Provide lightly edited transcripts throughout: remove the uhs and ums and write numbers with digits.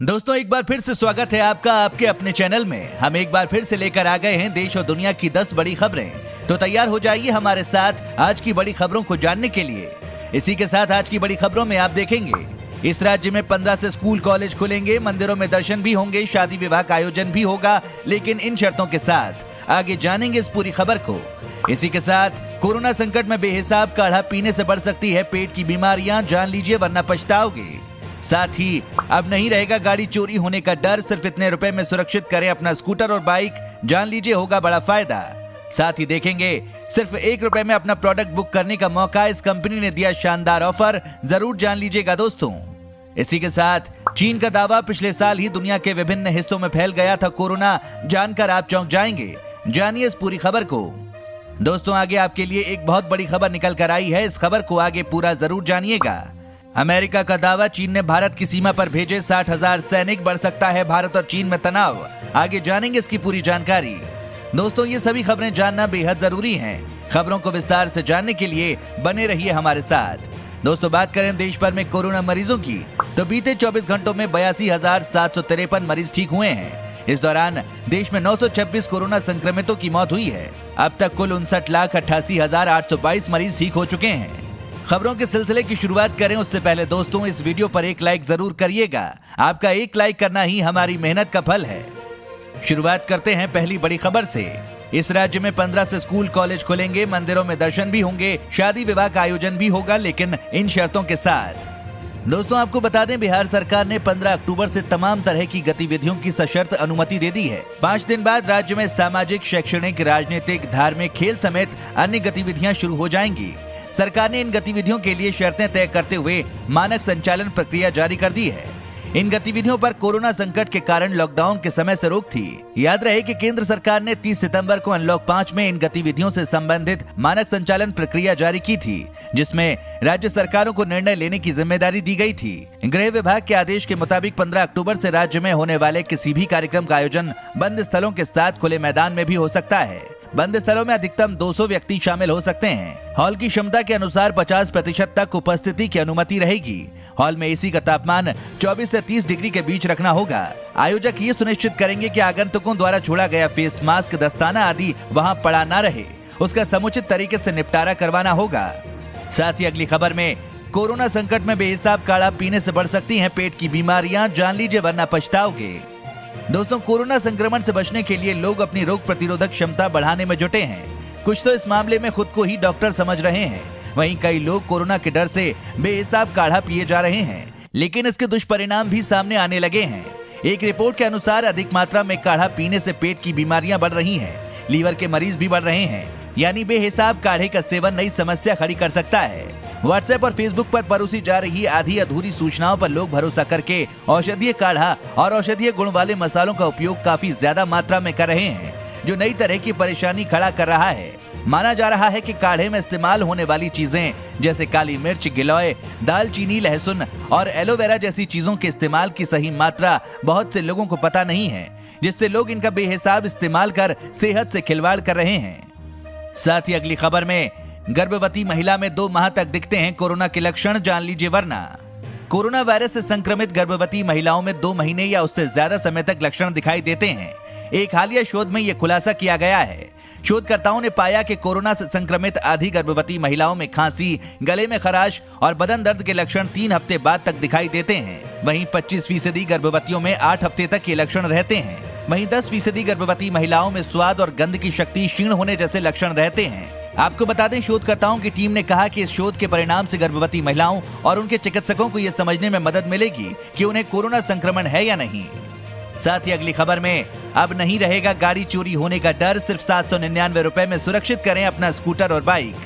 दोस्तों एक बार फिर से स्वागत है आपका आपके अपने चैनल में। हम एक बार फिर से लेकर आ गए हैं देश और दुनिया की 10 बड़ी खबरें। तो तैयार हो जाइए हमारे साथ आज की बड़ी खबरों को जानने के लिए। इसी के साथ आज की बड़ी खबरों में आप देखेंगे, इस राज्य में 15 से स्कूल कॉलेज खुलेंगे, मंदिरों में दर्शन भी होंगे, शादी विवाह का आयोजन भी होगा, लेकिन इन शर्तों के साथ। आगे जानेंगे इस पूरी खबर को। इसी के साथ कोरोना संकट में बेहिसाब काढ़ा पीने से बढ़ सकती है पेट की बीमारियां, जान लीजिए वरना पछताओगे। साथ ही अब नहीं रहेगा गाड़ी चोरी होने का डर, सिर्फ इतने रुपए में सुरक्षित करें अपना स्कूटर और बाइक, जान लीजिए होगा बड़ा फायदा। साथ ही देखेंगे सिर्फ 1 रुपए में अपना प्रोडक्ट बुक करने का मौका, इस कंपनी ने दिया शानदार ऑफर, जरूर जान लीजिएगा दोस्तों। इसी के साथ चीन का दावा, पिछले साल ही दुनिया के विभिन्न हिस्सों में फैल गया था कोरोना, जानकर आप चौंक जाएंगे। जानिए इस पूरी खबर को। दोस्तों आगे आपके लिए एक बहुत बड़ी खबर निकल कर आई है, इस खबर को आगे पूरा जरूर जानिएगा। अमेरिका का दावा, चीन ने भारत की सीमा पर भेजे 60,000 सैनिक, बढ़ सकता है भारत और चीन में तनाव। आगे जानेंगे इसकी पूरी जानकारी। दोस्तों ये सभी खबरें जानना बेहद जरूरी हैं। खबरों को विस्तार से जानने के लिए बने रहिए हमारे साथ। दोस्तों बात करें देश भर में कोरोना मरीजों की, तो बीते 24 घंटों में 82,753 मरीज ठीक हुए हैं। इस दौरान देश में 926 कोरोना संक्रमितों की मौत हुई है। अब तक कुल 59,88,822 मरीज ठीक हो चुके हैं। खबरों के सिलसिले की शुरुआत करें उससे पहले दोस्तों इस वीडियो पर एक लाइक जरूर करिएगा। आपका एक लाइक करना ही हमारी मेहनत का फल है। शुरुआत करते हैं पहली बड़ी खबर से। इस राज्य में 15 से स्कूल कॉलेज खुलेंगे, मंदिरों में दर्शन भी होंगे, शादी विवाह का आयोजन भी होगा, लेकिन इन शर्तों के साथ। दोस्तों आपको बता दें, बिहार सरकार ने 15 अक्टूबर से तमाम तरह की गतिविधियों की सशर्त अनुमति दे दी है। 5 दिन बाद राज्य में सामाजिक, शैक्षणिक, राजनीतिक, धार्मिक, खेल समेत अन्य गतिविधियां शुरू हो जाएंगी। सरकार ने इन गतिविधियों के लिए शर्तें तय करते हुए मानक संचालन प्रक्रिया जारी कर दी है। इन गतिविधियों पर कोरोना संकट के कारण लॉकडाउन के समय से रोक थी। याद रहे कि केंद्र सरकार ने 30 सितंबर को अनलॉक 5 में इन गतिविधियों से संबंधित मानक संचालन प्रक्रिया जारी की थी, जिसमें राज्य सरकारों को निर्णय लेने की जिम्मेदारी दी गई थी। गृह विभाग के आदेश के मुताबिक 15 अक्टूबर से राज्य में होने वाले किसी भी कार्यक्रम का आयोजन बंद स्थलों के साथ खुले मैदान में भी हो सकता है। बंद स्थलों में अधिकतम 200 व्यक्ति शामिल हो सकते हैं। हॉल की क्षमता के अनुसार 50% तक उपस्थिति की अनुमति रहेगी। हॉल में एसी का तापमान 24 से 30 डिग्री के बीच रखना होगा। आयोजक ये सुनिश्चित करेंगे कि आगंतुकों द्वारा छोड़ा गया फेस मास्क, दस्ताना आदि वहां पड़ा न रहे, उसका समुचित तरीके से निपटारा करवाना होगा। साथ ही अगली खबर में, कोरोना संकट में बेहिसाब काढ़ा पीने से बढ़ सकती है पेट की बीमारियां, जान लीजिए वरना पछताओगे। दोस्तों कोरोना संक्रमण से बचने के लिए लोग अपनी रोग प्रतिरोधक क्षमता बढ़ाने में जुटे हैं। कुछ तो इस मामले में खुद को ही डॉक्टर समझ रहे हैं, वहीं कई लोग कोरोना के डर से बेहिसाब काढ़ा पिए जा रहे हैं, लेकिन इसके दुष्परिणाम भी सामने आने लगे हैं। एक रिपोर्ट के अनुसार अधिक मात्रा में काढ़ा पीने से पेट की बीमारियां बढ़ रही हैं, लीवर के मरीज भी बढ़ रहे हैं। यानी बेहिसाब काढ़े का सेवन नई समस्या खड़ी कर सकता है। व्हाट्सएप और फेसबुक पर परोसी जा रही आधी अधूरी सूचनाओं पर लोग भरोसा करके औषधीय काढ़ा और औषधीय गुण वाले मसालों का उपयोग काफी ज्यादा मात्रा में कर रहे हैं, जो नई तरह की परेशानी खड़ा कर रहा है। माना जा रहा है कि काढ़े में इस्तेमाल होने वाली चीजें जैसे काली मिर्च, गिलोय, दालचीनी, लहसुन और एलोवेरा जैसी चीजों के इस्तेमाल की सही मात्रा बहुत से लोगों को पता नहीं है, जिससे लोग इनका बेहिसाब इस्तेमाल कर सेहत से खिलवाड़ कर रहे हैं। साथ ही अगली खबर में, गर्भवती महिला में 2 माह तक दिखते हैं कोरोना के लक्षण, जान लीजिए वरना। कोरोना वायरस से संक्रमित गर्भवती महिलाओं में 2 महीने या उससे ज्यादा समय तक लक्षण दिखाई देते हैं। एक हालिया शोध में यह खुलासा किया गया है। शोधकर्ताओं ने पाया कि कोरोना से संक्रमित आधी गर्भवती महिलाओं में खांसी, गले में खराश और बदन दर्द के लक्षण 3 हफ्ते बाद तक दिखाई देते हैं। वहीं 25% गर्भवतियों में 8 हफ्ते तक ये लक्षण रहते हैं। वहीं 10% गर्भवती महिलाओं में स्वाद और गंध की शक्ति क्षीण होने जैसे लक्षण रहते हैं। आपको बता दें, शोधकर्ताओं की टीम ने कहा कि इस शोध के परिणाम से गर्भवती महिलाओं और उनके चिकित्सकों को यह समझने में मदद मिलेगी कि उन्हें कोरोना संक्रमण है या नहीं। साथ ही अगली खबर में, अब नहीं रहेगा गाड़ी चोरी होने का डर, सिर्फ 799 रुपए में सुरक्षित करें अपना स्कूटर और बाइक।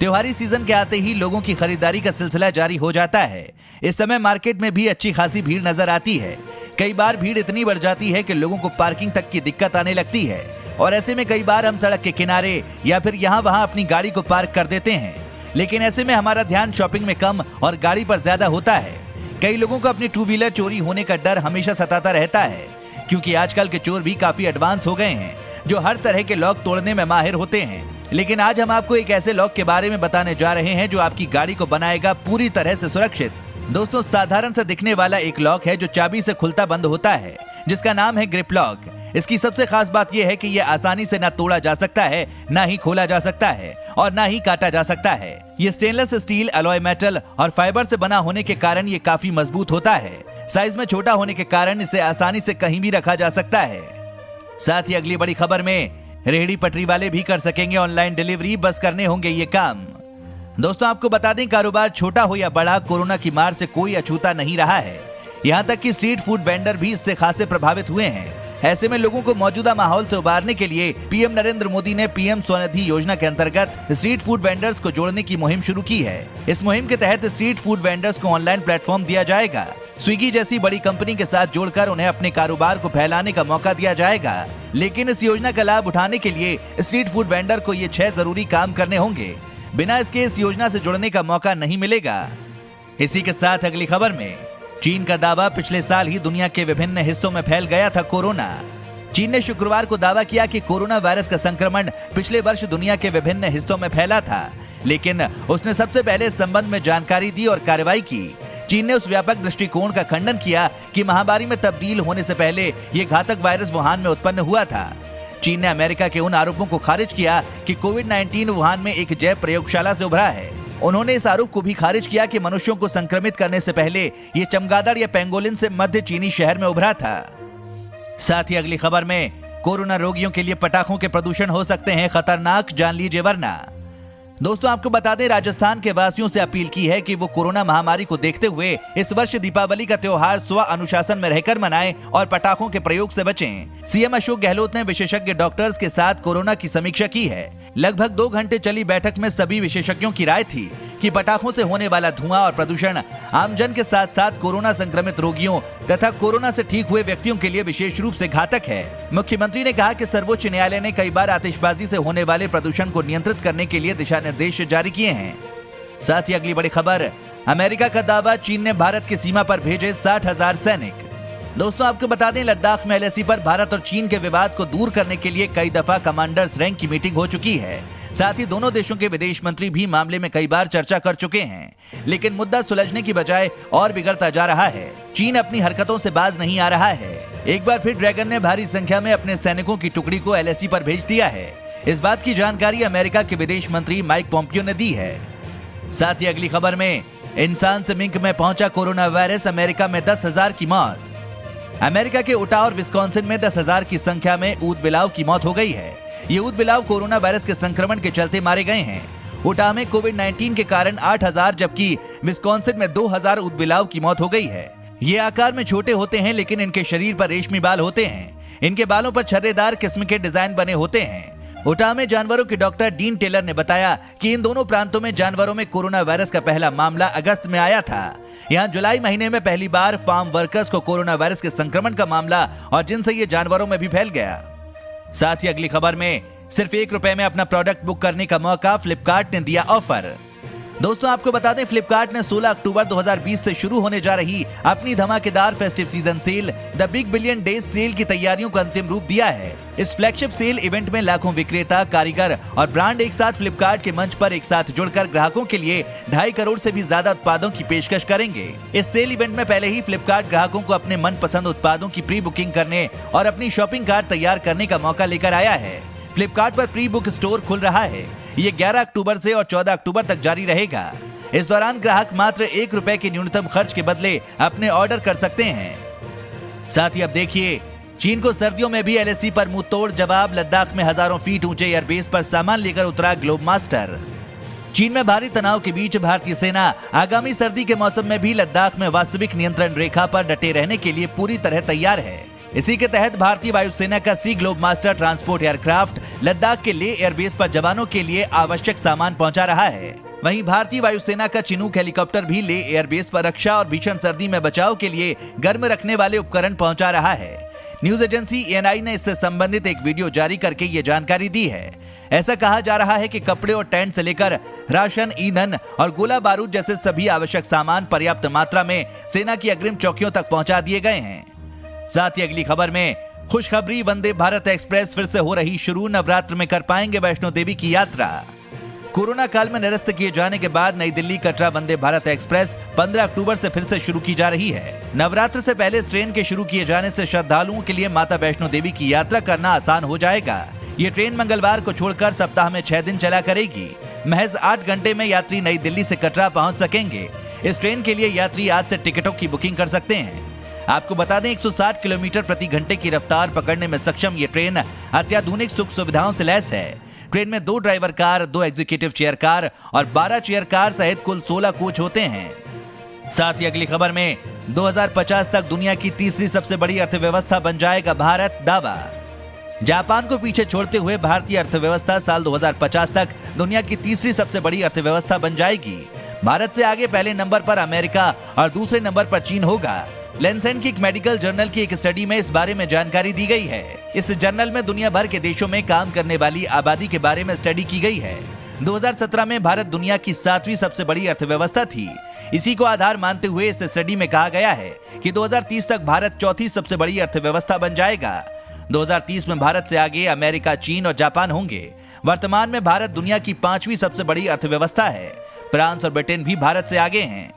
त्योहारी सीजन के आते ही लोगों की खरीदारी का सिलसिला जारी हो जाता है। इस समय मार्केट में भी अच्छी खासी भीड़ नजर आती है। कई बार भीड़ इतनी बढ़ जाती है कि लोगों को पार्किंग तक की दिक्कत आने लगती है, और ऐसे में कई बार हम सड़क के किनारे या फिर यहाँ वहाँ अपनी गाड़ी को पार्क कर देते हैं। लेकिन ऐसे में हमारा ध्यान शॉपिंग में कम और गाड़ी पर ज्यादा होता है। कई लोगों को अपनी 2 व्हीलर चोरी होने का डर हमेशा सताता रहता है, क्योंकि आजकल के चोर भी काफी एडवांस हो गए हैं, जो हर तरह के लॉक तोड़ने में माहिर होते हैं। लेकिन आज हम आपको एक ऐसे लॉक के बारे में बताने जा रहे हैं जो आपकी गाड़ी को बनाएगा पूरी तरह से सुरक्षित। दोस्तों साधारण सा दिखने वाला एक लॉक है जो चाबी से खुलता बंद होता है, जिसका नाम है ग्रिप लॉक। इसकी सबसे खास बात यह है कि यह आसानी से ना तोड़ा जा सकता है, ना ही खोला जा सकता है और ना ही काटा जा सकता है। ये स्टेनलेस स्टील, अलॉय मेटल और फाइबर से बना होने के कारण ये काफी मजबूत होता है। साइज में छोटा होने के कारण इसे आसानी से कहीं भी रखा जा सकता है। साथ ही अगली बड़ी खबर में रेहड़ी पटरी वाले भी कर सकेंगे ऑनलाइन डिलीवरी, बस करने होंगे ये काम। दोस्तों आपको बता दें, कारोबार छोटा हो या बड़ा, कोरोना की मार से कोई अछूता नहीं रहा है। यहाँ तक कि स्ट्रीट फूड वेंडर भी इससे खासे प्रभावित हुए हैं। ऐसे में लोगों को मौजूदा माहौल से उबारने के लिए पीएम नरेंद्र मोदी ने पीएम स्वनिधि योजना के अंतर्गत स्ट्रीट फूड वेंडर्स को जोड़ने की मुहिम शुरू की है। इस मुहिम के तहत स्ट्रीट फूड वेंडर्स को ऑनलाइन प्लेटफॉर्म दिया जाएगा। स्विगी जैसी बड़ी कंपनी के साथ जोड़कर उन्हें अपने कारोबार को फैलाने का मौका दिया जाएगा। लेकिन इस योजना का लाभ उठाने के लिए स्ट्रीट फूड वेंडर को ये 6 जरूरी काम करने होंगे। बिना इसके इस योजना से जुड़ने का मौका नहीं मिलेगा। इसी के साथ अगली खबर में चीन का दावा, पिछले साल ही दुनिया के विभिन्न हिस्सों में फैल गया था कोरोना। चीन ने शुक्रवार को दावा किया कि कोरोना वायरस का संक्रमण पिछले वर्ष दुनिया के विभिन्न हिस्सों में फैला था, लेकिन उसने सबसे पहले इस संबंध में जानकारी दी और कार्रवाई की। चीन ने उस व्यापक दृष्टिकोण का खंडन किया कि महामारी में तब्दील होने से पहले ये घातक वायरस वुहान में उत्पन्न हुआ था। चीन ने अमेरिका के उन आरोपों को खारिज किया कि कोविड-19 वुहान में एक जैव प्रयोगशाला से उभरा है। उन्होंने इस आरोप को भी खारिज किया कि मनुष्यों को संक्रमित करने से पहले ये चमगादड़ या पेंगोलिन से मध्य चीनी शहर में उभरा था। साथ ही अगली खबर में कोरोना रोगियों के लिए पटाखों के प्रदूषण हो सकते हैं खतरनाक, जान लीजिए वरना। दोस्तों आपको बता दें, राजस्थान के वासियों से अपील की है कि वो कोरोना महामारी को देखते हुए इस वर्ष दीपावली का त्योहार स्व अनुशासन में रहकर मनाएं और पटाखों के प्रयोग से बचें। सीएम अशोक गहलोत ने विशेषज्ञ डॉक्टर्स के साथ कोरोना की समीक्षा की है। लगभग 2 घंटे चली बैठक में सभी विशेषज्ञों की राय थी कि पटाखों से होने वाला धुआं और प्रदूषण आमजन के साथ साथ कोरोना संक्रमित रोगियों तथा कोरोना से ठीक हुए व्यक्तियों के लिए विशेष रूप से घातक है। मुख्यमंत्री ने कहा कि सर्वोच्च न्यायालय ने कई बार आतिशबाजी से होने वाले प्रदूषण को नियंत्रित करने के लिए दिशा निर्देश जारी किए हैं। साथ ही अगली बड़ी खबर, अमेरिका का दावा, चीन ने भारत की सीमा पर भेजे 60,000 सैनिक। दोस्तों आपको बता दें, लद्दाख में एलएसी पर भारत और चीन के विवाद को दूर करने के लिए कई दफा कमांडर्स रैंक की मीटिंग हो चुकी है। साथ ही दोनों देशों के विदेश मंत्री भी मामले में कई बार चर्चा कर चुके हैं, लेकिन मुद्दा सुलझने की बजाय और बिगड़ता जा रहा है। चीन अपनी हरकतों से बाज नहीं आ रहा है। एक बार फिर ड्रैगन ने भारी संख्या में अपने सैनिकों की टुकड़ी को एलएसी पर भेज दिया है। इस बात की जानकारी अमेरिका के विदेश मंत्री माइक पोम्पियो ने दी है। साथ ही अगली खबर में इंसान से मिंक में पहुंचा कोरोना वायरस, अमेरिका में 10,000 की मौत। अमेरिका के उटा और विस्कॉन्सिन में 10,000 की संख्या में ऊद बिलाव की मौत हो गई है। ये ऊद बिलाव कोरोना वायरस के संक्रमण के चलते मारे गए हैं। उटा में कोविड-19 के कारण 8,000 जबकि विस्कॉन्सिन में 2,000 ऊद बिलाव की मौत हो गई है। ये आकार में छोटे होते हैं, लेकिन इनके शरीर पर रेशमी बाल होते हैं। इनके बालों पर छर्रेदार किस्म के डिजाइन बने होते हैं। उटा में जानवरों के डॉक्टर डीन टेलर ने बताया कि इन दोनों प्रांतों में जानवरों में कोरोना वायरस का पहला मामला अगस्त में आया था। यहाँ जुलाई महीने में पहली बार फार्म वर्कर्स को कोरोना वायरस के संक्रमण का मामला और जिनसे ये जानवरों में भी फैल गया। साथ ही अगली खबर में सिर्फ ₹1 में अपना प्रोडक्ट बुक करने का मौका, फ्लिपकार्ट ने दिया ऑफर। दोस्तों आपको बता दें, फ्लिपकार्ट ने 16 अक्टूबर 2020 से शुरू होने जा रही अपनी धमाकेदार festive season cell the big billion days cell की तैयारियों को अंतिम रूप दिया है। इस फ्लैगशिप सेल इवेंट में लाखों विक्रेता, कारीगर और ब्रांड एक साथ फ्लिपकार्ट के मंच पर एक साथ जुड़कर ग्राहकों के लिए 2.5 करोड़ से भी ज्यादा उत्पादों की पेशकश करेंगे। इस सेल इवेंट में पहले ही फ्लिपकार्ट ग्राहकों को अपने मनपसंद उत्पादों की प्री बुकिंग करने और अपनी शॉपिंग कार्ट तैयार करने का मौका लेकर आया है। फ्लिपकार्ट पर प्री बुक स्टोर खुल रहा है। ये 11 अक्टूबर से और 14 अक्टूबर तक जारी रहेगा। इस दौरान ग्राहक मात्र ₹1 के न्यूनतम खर्च के बदले अपने ऑर्डर कर सकते हैं। साथ ही अब देखिए, चीन को सर्दियों में भी एलएसी पर मुंह तोड़ जवाब, लद्दाख में हजारों फीट ऊंचे एयरबेस पर सामान लेकर उतरा ग्लोब मास्टर। चीन में भारी तनाव के बीच भारतीय सेना आगामी सर्दी के मौसम में भी लद्दाख में वास्तविक नियंत्रण रेखा पर डटे रहने के लिए पूरी तरह तैयार है। इसी के तहत भारतीय वायुसेना का C Globemaster transport aircraft Ladakh के ले एयरबेस पर जवानों के लिए आवश्यक सामान पहुंचा रहा है। वहीं भारतीय वायुसेना का चिनूक हेलीकॉप्टर भी ले एयरबेस पर रक्षा और भीषण सर्दी में बचाव के लिए गर्म रखने वाले उपकरण पहुंचा रहा है। न्यूज एजेंसी एएनआई ने इससे संबंधित एक वीडियो जारी करके ये जानकारी दी है। ऐसा कहा जा रहा है कि कपड़े और टेंट से लेकर राशन, ईंधन और गोला बारूद जैसे सभी आवश्यक सामान पर्याप्त मात्रा में सेना की अग्रिम चौकियों तक पहुंचा दिए गए हैं। साथ ही अगली खबर में खुशखबरी, वंदे भारत एक्सप्रेस फिर से हो रही शुरू, नवरात्र में कर पाएंगे वैष्णो देवी की यात्रा। कोरोना काल में निरस्त किए जाने के बाद नई दिल्ली कटरा वंदे भारत एक्सप्रेस 15 अक्टूबर से फिर से शुरू की जा रही है। नवरात्र से पहले इस ट्रेन के शुरू किए जाने से श्रद्धालुओं के लिए माता वैष्णो देवी की यात्रा करना आसान हो जाएगा। ये ट्रेन मंगलवार को छोड़कर सप्ताह में 6 दिन चला करेगी। महज 8 घंटे में यात्री नई दिल्ली से कटरा पहुंच सकेंगे। इस ट्रेन के लिए यात्री आज से टिकटों की बुकिंग कर सकते हैं। आपको बता दें 160 किलोमीटर प्रति घंटे की रफ्तार पकड़ने में सक्षम ये ट्रेन अत्याधुनिक सुख सुविधाओं से लैस है। ट्रेन में 2 driver car, 2 executive chair car और 12 चेयर कार सहित कुल 16 कोच होते हैं। साथ ही अगली खबर में 2050 तक दुनिया की तीसरी सबसे बड़ी अर्थव्यवस्था बन जाएगा भारत, दावा। जापान को पीछे छोड़ते हुए भारतीय अर्थव्यवस्था साल 2050 तक दुनिया की तीसरी सबसे बड़ी अर्थव्यवस्था बन जाएगी। भारत से आगे पहले नंबर पर अमेरिका और दूसरे नंबर पर चीन होगा। लेंसेट की एक मेडिकल जर्नल की एक स्टडी में इस बारे में जानकारी दी गई है। इस जर्नल में दुनिया भर के देशों में काम करने वाली आबादी के बारे में स्टडी की गई है। 2017 में भारत दुनिया की 7वीं सबसे बड़ी अर्थव्यवस्था थी। इसी को आधार मानते हुए इस स्टडी में कहा गया है कि 2030 तक भारत 4थी सबसे बड़ी अर्थव्यवस्था बन जाएगा। 2030 में भारत से आगे अमेरिका, चीन और जापान होंगे। वर्तमान में भारत दुनिया की 5वीं सबसे बड़ी अर्थव्यवस्था है। फ्रांस और ब्रिटेन भी भारत से आगे हैं।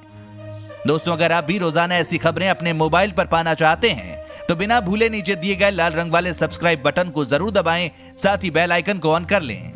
दोस्तों, अगर आप भी रोजाना ऐसी खबरें अपने मोबाइल पर पाना चाहते हैं तो बिना भूले नीचे दिए गए लाल रंग वाले सब्सक्राइब बटन को जरूर दबाएं, साथ ही बेल आइकन को ऑन कर लें।